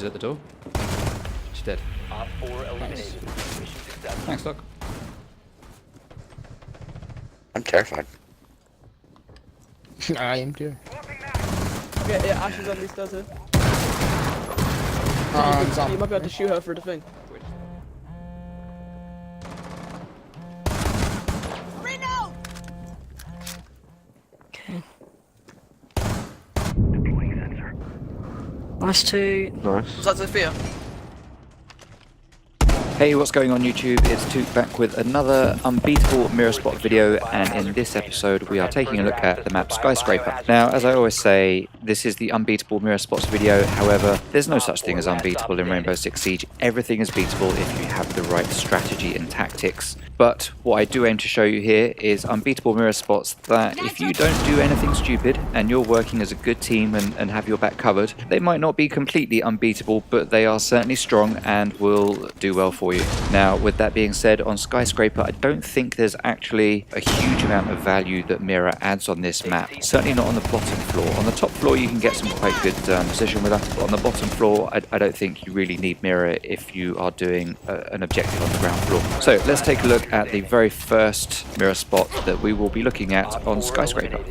planted at the door. She's dead. Nice. Thanks, Doc. I'm terrified. I am too. Yeah, Ash is on these stairs here. You might be able to shoot her for the thing. Okay. Nice two. Nice. Was that Sophia? Hey, what's going on YouTube? It's Toot back with another Unbeatable Mira spot video, and in this episode we are taking a look at the map Skyscraper. Now, as I always say, this is the Unbeatable Mira spots video. However, there's no such thing as unbeatable in Rainbow Six Siege. Everything is beatable if you have the right strategy and tactics. But what I do aim to show you here is unbeatable Mira spots that if you don't do anything stupid and you're working as a good team and have your back covered, they might not be completely unbeatable, but they are certainly strong and will do well for you. Now, with that being said, on Skyscraper, I don't think there's actually a huge amount of value that Mira adds on this map. Certainly not on the bottom floor. On the top floor, you can get some quite good position with her, but on the bottom floor, I don't think you really need Mira if you are doing an objective on the ground floor. So let's take a look at the very first Mira spot that we will be looking at on Skyscraper.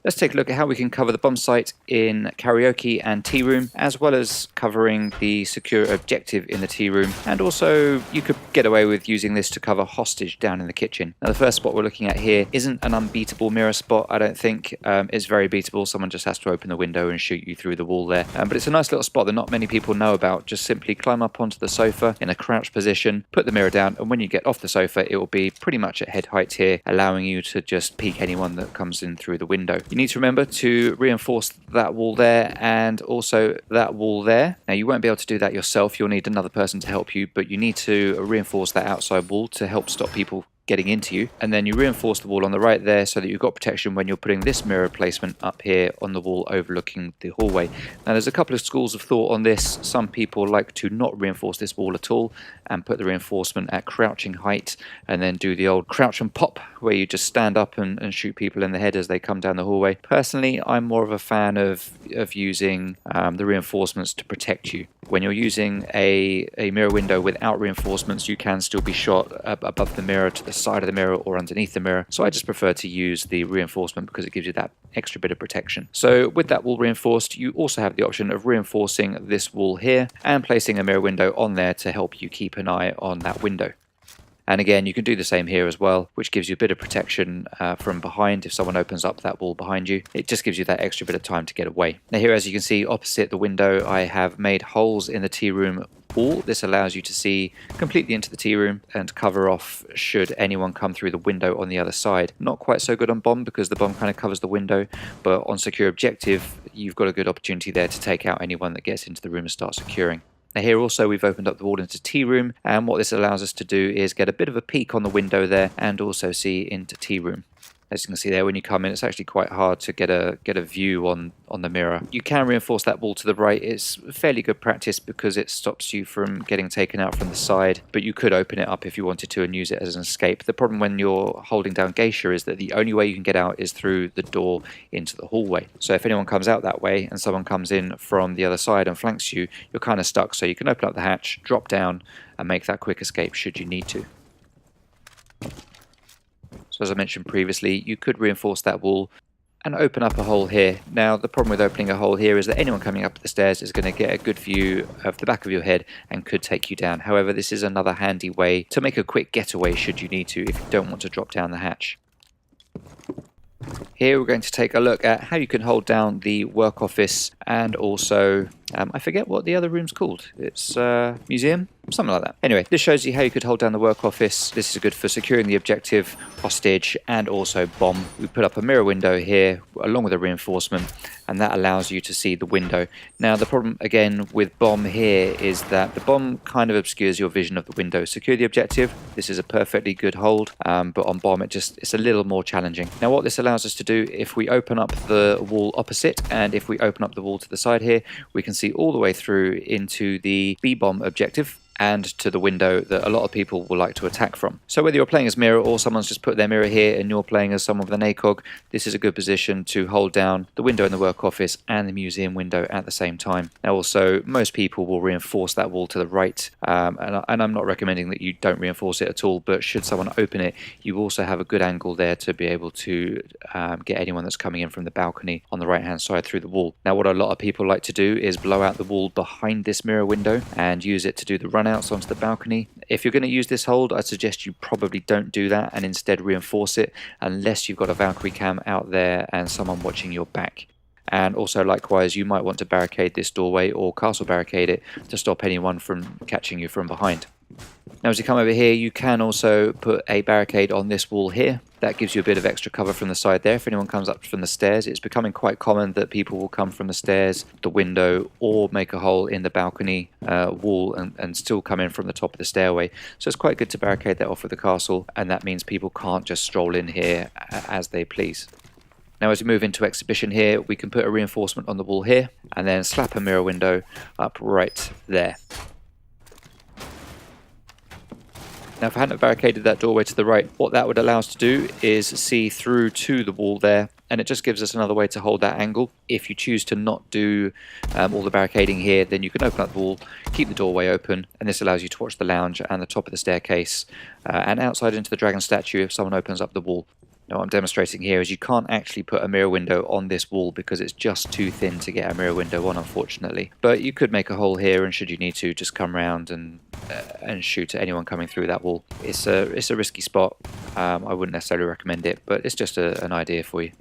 Let's take a look at how we can cover the bomb site in karaoke and tea room, as well as covering the secure objective in the tea room. And also, you could get away with using this to cover hostage down in the kitchen. Now, the first spot we're looking at here isn't an unbeatable Mira spot, I don't think. It's very beatable. Someone just has to open the window and shoot you through the wall there. But it's a nice little spot that not many people know about. Just simply climb up onto the sofa in a crouched position, put the Mira down, and when you get off the sofa, it will be pretty much at head height here, allowing you to just peek anyone that comes in through the window. You need to remember to reinforce that wall there and also that wall there. Now, you won't be able to do that yourself. You'll need another person to help you, but you need to reinforce that outside wall to help stop people getting into you. And then you reinforce the wall on the right there so that you've got protection when you're putting this mirror placement up here on the wall overlooking the hallway. Now, there's a couple of schools of thought on this. Some people like to not reinforce this wall at all and put the reinforcement at crouching height and then do the old crouch and pop where you just stand up and shoot people in the head as they come down the hallway. Personally, I'm more of a fan of using the reinforcements to protect you. When you're using a mirror window without reinforcements, you can still be shot above the mirror, to the side of the mirror, or underneath the mirror. So I just prefer to use the reinforcement because it gives you that extra bit of protection. So with that wall reinforced, you also have the option of reinforcing this wall here and placing a mirror window on there to help you keep an eye on that window. And again, you can do the same here as well, which gives you a bit of protection from behind. If someone opens up that wall behind you, it just gives you that extra bit of time to get away. Now here, as you can see, opposite the window, I have made holes in the tea room wall. This allows you to see completely into the tea room and cover off should anyone come through the window on the other side. Not quite so good on bomb because the bomb kind of covers the window, but on secure objective, you've got a good opportunity there to take out anyone that gets into the room and start securing. Now here also we've opened up the wall into tea room, and what this allows us to do is get a bit of a peek on the window there and also see into tea room. As you can see there, when you come in, it's actually quite hard to get a view on the mirror. You can reinforce that wall to the right. It's fairly good practice because it stops you from getting taken out from the side, but you could open it up if you wanted to and use it as an escape. The problem when you're holding down Geisha is that the only way you can get out is through the door into the hallway. So if anyone comes out that way and someone comes in from the other side and flanks you, you're kind of stuck. So you can open up the hatch, drop down, and make that quick escape should you need to. So as I mentioned previously, you could reinforce that wall and open up a hole here. Now, the problem with opening a hole here is that anyone coming up the stairs is going to get a good view of the back of your head and could take you down. However, this is another handy way to make a quick getaway should you need to if you don't want to drop down the hatch. Here we're going to take a look at how you can hold down the work office and also, I forget what the other room's called. It's museum? Something like that. Anyway, this shows you how you could hold down the work office. This is good for securing the objective, hostage, and also bomb. We put up a mirror window here along with a reinforcement, and that allows you to see the window. Now, the problem again with bomb here is that the bomb kind of obscures your vision of the window. Secure the objective. This is a perfectly good hold, but on bomb it's a little more challenging. Now, what this allows us to do, if we open up the wall opposite and if we open up the wall to the side here, we can see all the way through into the B-bomb objective. and to the window that a lot of people will like to attack from. So whether you're playing as Mira or someone's just put their Mira here and you're playing as someone with an ACOG, this is a good position to hold down the window in the work office and the museum window at the same time. Now also, most people will reinforce that wall to the right, and I'm not recommending that you don't reinforce it at all, but should someone open it, you also have a good angle there to be able to get anyone that's coming in from the balcony on the right hand side through the wall. Now what a lot of people like to do is blow out the wall behind this Mira window and use it to do the runouts onto the balcony. If you're going to use this hold, I suggest you probably don't do that and instead reinforce it, unless you've got a Valkyrie cam out there and someone watching your back. And also likewise, you might want to barricade this doorway or castle barricade it to stop anyone from catching you from behind. Now as you come over here, you can also put a barricade on this wall here. That gives you a bit of extra cover from the side there. If anyone comes up from the stairs, it's becoming quite common that people will come from the stairs, the window, or make a hole in the balcony wall and still come in from the top of the stairway. So it's quite good to barricade that off with the castle, and that means people can't just stroll in here as they please. Now as we move into exhibition here, we can put a reinforcement on the wall here and then slap a Mira window up right there. Now if I hadn't barricaded that doorway to the right, what that would allow us to do is see through to the wall there, and it just gives us another way to hold that angle. If you choose to not do all the barricading here, then you can open up the wall, keep the doorway open, and this allows you to watch the lounge and the top of the staircase and outside into the dragon statue if someone opens up the wall. Now what I'm demonstrating here is you can't actually put a Mira window on this wall because it's just too thin to get a Mira window on, unfortunately. But you could make a hole here, and should you need to, just come around and shoot at anyone coming through that wall. It's a risky spot. I wouldn't necessarily recommend it, but it's just an idea for you.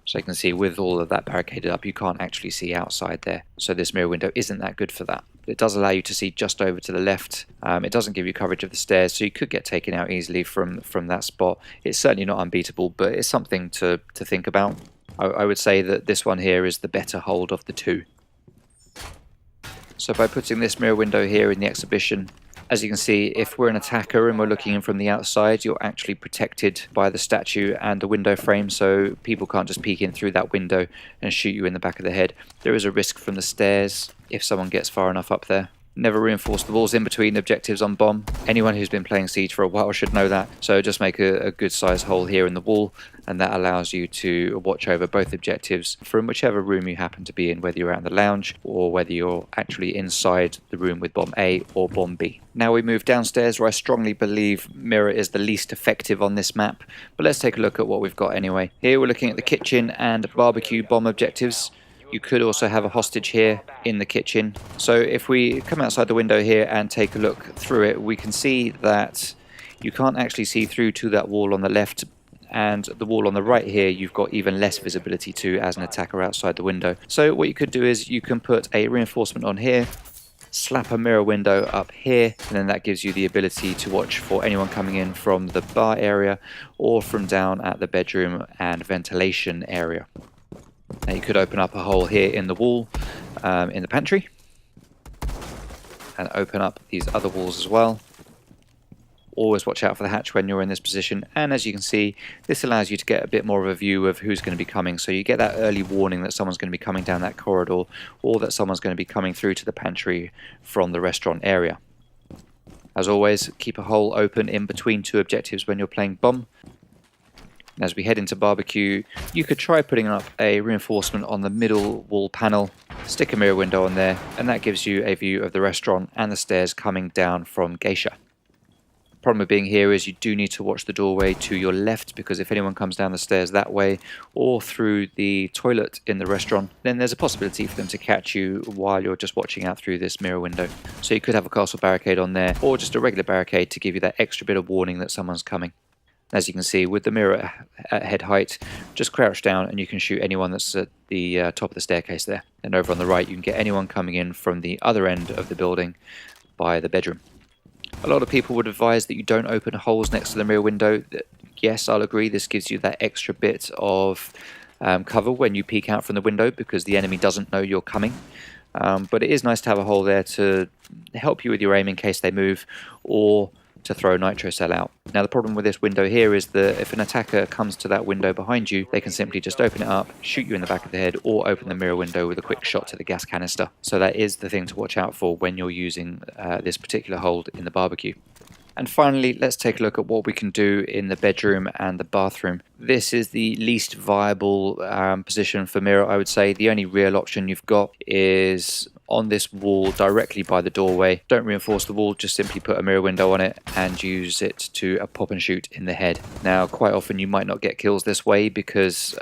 So you can see with all of that barricaded up, you can't actually see outside there. So this Mira window isn't that good for that. It does allow you to see just over to the left. It doesn't give you coverage of the stairs, so you could get taken out easily from that spot. It's certainly not unbeatable, but it's something to think about. I would say that this one here is the better hold of the two. So by putting this Mira window here in the exhibition, as you can see, if we're an attacker and we're looking in from the outside, you're actually protected by the statue and the window frame, so people can't just peek in through that window and shoot you in the back of the head. There is a risk from the stairs if someone gets far enough up there. Never reinforce the walls in between objectives on bomb. Anyone who's been playing Siege for a while should know that. So just make a good sized hole here in the wall, and that allows you to watch over both objectives from whichever room you happen to be in, whether you're out in the lounge or whether you're actually inside the room with bomb A or bomb B. Now we move downstairs, where I strongly believe Mira is the least effective on this map, but let's take a look at what we've got anyway. Here we're looking at the kitchen and barbecue bomb objectives. You could also have a hostage here in the kitchen. So if we come outside the window here and take a look through it, we can see that you can't actually see through to that wall on the left, and the wall on the right here you've got even less visibility to as an attacker outside the window. So what you could do is you can put a reinforcement on here, slap a Mira window up here, and then that gives you the ability to watch for anyone coming in from the bar area or from down at the bedroom and ventilation area. Now you could open up a hole here in the wall in the pantry and open up these other walls as well. Always watch out for the hatch when you're in this position, and as you can see, this allows you to get a bit more of a view of who's going to be coming, so you get that early warning that someone's going to be coming down that corridor or that someone's going to be coming through to the pantry from the restaurant area. As always, keep a hole open in between two objectives when you're playing bomb. As we head into barbecue, you could try putting up a reinforcement on the middle wall panel, stick a Mira window on there, and that gives you a view of the restaurant and the stairs coming down from Geisha. Problem with being here is you do need to watch the doorway to your left, because if anyone comes down the stairs that way or through the toilet in the restaurant, then there's a possibility for them to catch you while you're just watching out through this Mira window. So you could have a castle barricade on there, or just a regular barricade to give you that extra bit of warning that someone's coming. As you can see, with the Mira at head height, just crouch down and you can shoot anyone that's at the top of the staircase there. And over on the right, you can get anyone coming in from the other end of the building by the bedroom. A lot of people would advise that you don't open holes next to the Mira window. Yes, I'll agree, this gives you that extra bit of cover when you peek out from the window, because the enemy doesn't know you're coming. But it is nice to have a hole there to help you with your aim in case they move, or to throw a nitro cell out. Now the problem with this window here is that if an attacker comes to that window behind you, they can simply just open it up, shoot you in the back of the head, or open the mirror window with a quick shot to the gas canister. So that is the thing to watch out for when you're using this particular hold in the barbecue. And finally, let's take a look at what we can do in the bedroom and the bathroom. This is the least viable position for Mira, I would say. The only real option you've got is on this wall directly by the doorway. Don't reinforce the wall, just simply put a mirror window on it and use it to pop and shoot in the head. Now, quite often you might not get kills this way because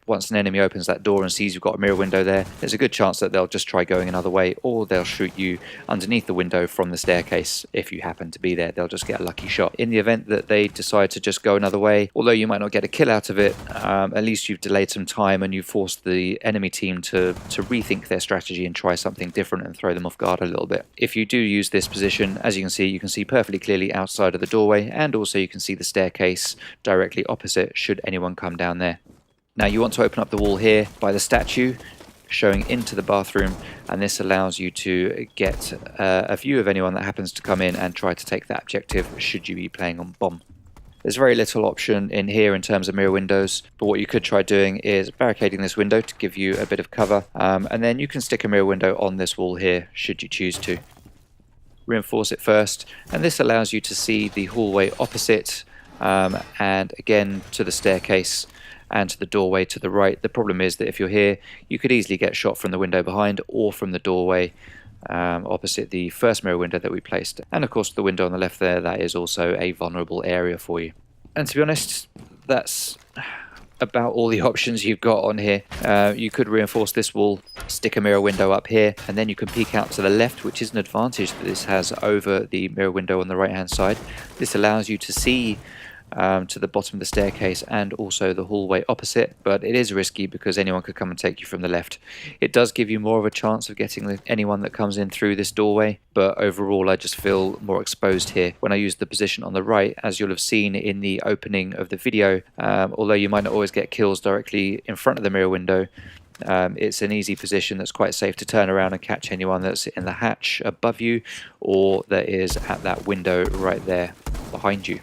once an enemy opens that door and sees you've got a mirror window there, there's a good chance that they'll just try going another way, or they'll shoot you underneath the window from the staircase if you happen to be there. They'll just get a lucky shot. In the event that they decide to just go another way, although you might not get a kill out of it, at least you've delayed some time and you've forced the enemy team to rethink their strategy and try something different and throw them off guard a little bit. If you do use this position, as you can see perfectly clearly outside of the doorway, and also you can see the staircase directly opposite should anyone come down there. Now you want to open up the wall here by the statue, showing into the bathroom, and this allows you to get a view of anyone that happens to come in and try to take that objective should you be playing on bomb. There's very little option in here in terms of mirror windows, but what you could try doing is barricading this window to give you a bit of cover, and then you can stick a mirror window on this wall here should you choose to. Reinforce it first, and this allows you to see the hallway opposite, and again to the staircase and to the doorway to the right. The problem is that if you're here, you could easily get shot from the window behind or from the doorway opposite the first mirror window that we placed. And of course the window on the left there, that is also a vulnerable area for you. And to be honest, that's about all the options you've got on here. You could reinforce this wall, stick a mirror window up here, and then you can peek out to the left, which is an advantage that this has over the mirror window on the right hand side. This allows you to see to the bottom of the staircase and also the hallway opposite, but it is risky because anyone could come and take you from the left. It does give you more of a chance of getting anyone that comes in through this doorway, but overall I just feel more exposed here. When I use the position on the right, as you'll have seen in the opening of the video, although you might not always get kills directly in front of the mirror window, it's an easy position that's quite safe to turn around and catch anyone that's in the hatch above you or that is at that window right there behind you.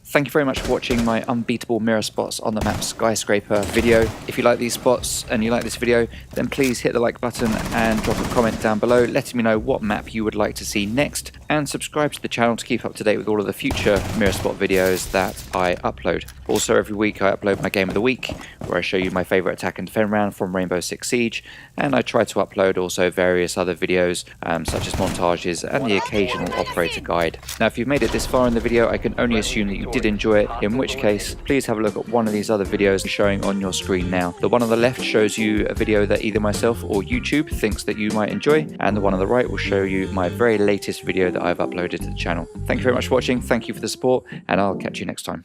Thank you very much for watching my unbeatable mirror spots on the map Skyscraper video. If you like these spots and you like this video, then please hit the like button and drop a comment down below letting me know what map you would like to see next, and subscribe to the channel to keep up to date with all of the future mirror spot videos that I upload. Also, every week I upload my game of the week, where I show you my favourite attack and defend round from Rainbow Six Siege, and I try to upload also various other videos such as montages and the occasional operator guide. Now if you've made it this far in the video, I can only assume that you did enjoy it, in which case please have a look at one of these other videos showing on your screen now. The one on the left shows you a video that either myself or YouTube thinks that you might enjoy, and the one on the right will show you my very latest video that I've uploaded to the channel. Thank you very much for watching, thank you for the support, and I'll catch you next time.